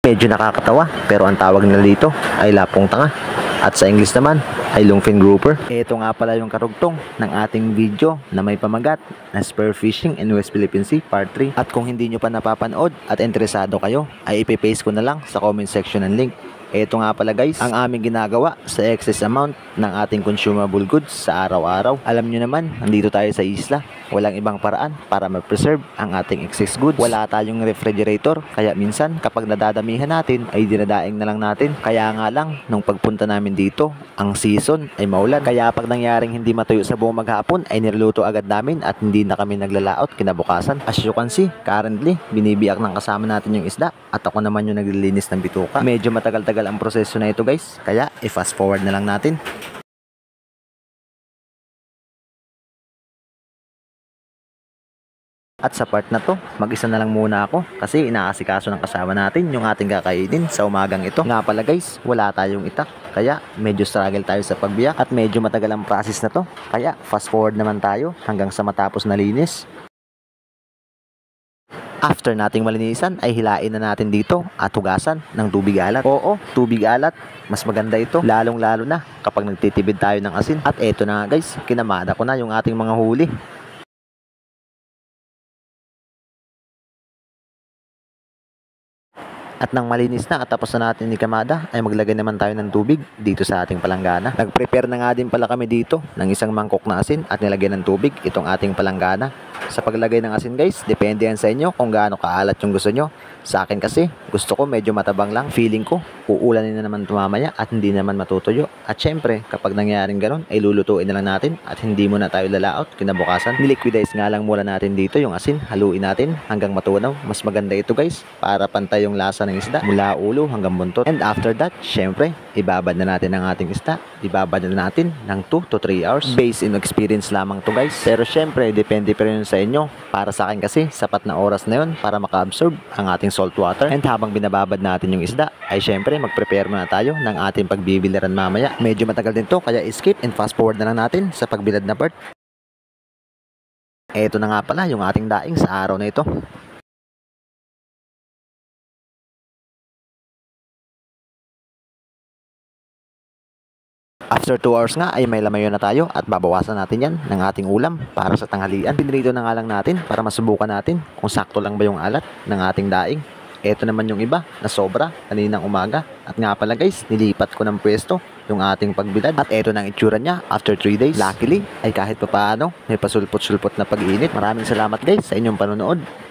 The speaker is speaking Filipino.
Medyo nakakatawa pero ang tawag nila dito ay lapong tanga at sa English naman ay lungfin grouper. Ito nga pala yung karugtong ng ating video na may pamagat na Spear Fishing in West Philippine Sea Part 3. At kung hindi nyo pa napapanood at interesado kayo ay ipipaste ko na lang sa comment section ng link. Ito nga pala guys, ang aming ginagawa sa excess amount ng ating consumable goods sa araw-araw. Alam nyo naman, nandito tayo sa isla. Walang ibang paraan para ma-preserve ang ating excess goods. Wala tayong refrigerator, kaya minsan kapag nadadamihan natin ay dinadaing na lang natin. Kaya nga lang, nung pagpunta namin dito, ang season ay maulan. Kaya pag nangyaring hindi matuyo sa buong maghapon, ay niluto agad namin at hindi na kami naglalaot kinabukasan. As you can see, currently, binibiyak ng kasama natin yung isda at ako naman yung naglilinis ng bituka. Medyo matagal-tagal ang proseso na ito guys, kaya i-fast forward na lang natin. At sa part na to, mag-isa na lang muna ako kasi inaasikaso ng kasama natin yung ating kakainin sa umagang ito. Nga pala guys, wala tayong itak, kaya medyo struggle tayo sa pagbiyak at medyo matagal ang process na to, kaya fast forward naman tayo hanggang sa matapos na linis. After nating malinisan ay hilain na natin dito at hugasan ng tubig alat. Oo, tubig alat. Mas maganda ito, lalong-lalo na kapag nagtitibid tayo ng asin. At eto na nga guys, kinamada ko na yung ating mga huli. At nang malinis na at tapos na natin ikamada, ay maglagay naman tayo ng tubig dito sa ating palanggana. Nag-prepare na nga din pala kami dito ng isang mangkok na asin at nilagay ng tubig itong ating palanggana. Sa paglagay ng asin guys, depende yan sa inyo kung gaano kaalat yung gusto nyo. Sa akin kasi, gusto ko medyo matabang lang. Feeling ko, uulanin na naman mamaya at hindi naman matutuyo. At syempre, kapag nangyaring ganun, ay lulutuin na lang natin at hindi muna tayo lalaot kinabukasan. Niliquidize nga lang muna natin dito yung asin. Haluin natin hanggang matunaw. Mas maganda ito guys, para pantay yung lasa ng isda mula ulo hanggang buntot. And after that, syempre, ibabad na natin ang ating isda. Ibabad na natin ng 2 to 3 hours. Based in experience lamang to guys. Pero syempre, depende pa rin sa inyo. Para sa akin kasi, sapat na oras na yun para maka-absorb ang ating salt water. And habang binababad natin yung isda, ay syempre, mag-prepare muna tayo ng ating pagbibiliran mamaya. Medyo matagal din to, kaya skip and fast forward na lang natin sa pagbilad na part. Eto na nga pala yung ating daing sa araw na ito. After 2 hours nga ay may lamayo na tayo at babawasan natin yan ng ating ulam para sa tanghalian. Pinrito na nga lang natin para masubukan natin kung sakto lang ba yung alat ng ating daing. Ito naman yung iba na sobra kaninang umaga. At nga pala guys, nilipat ko ng pwesto yung ating pagbilad. At eto nang itsura niya after 3 days. Luckily ay kahit papaano may pasulpot-sulpot na pag-iinit. Maraming salamat guys sa inyong panonood.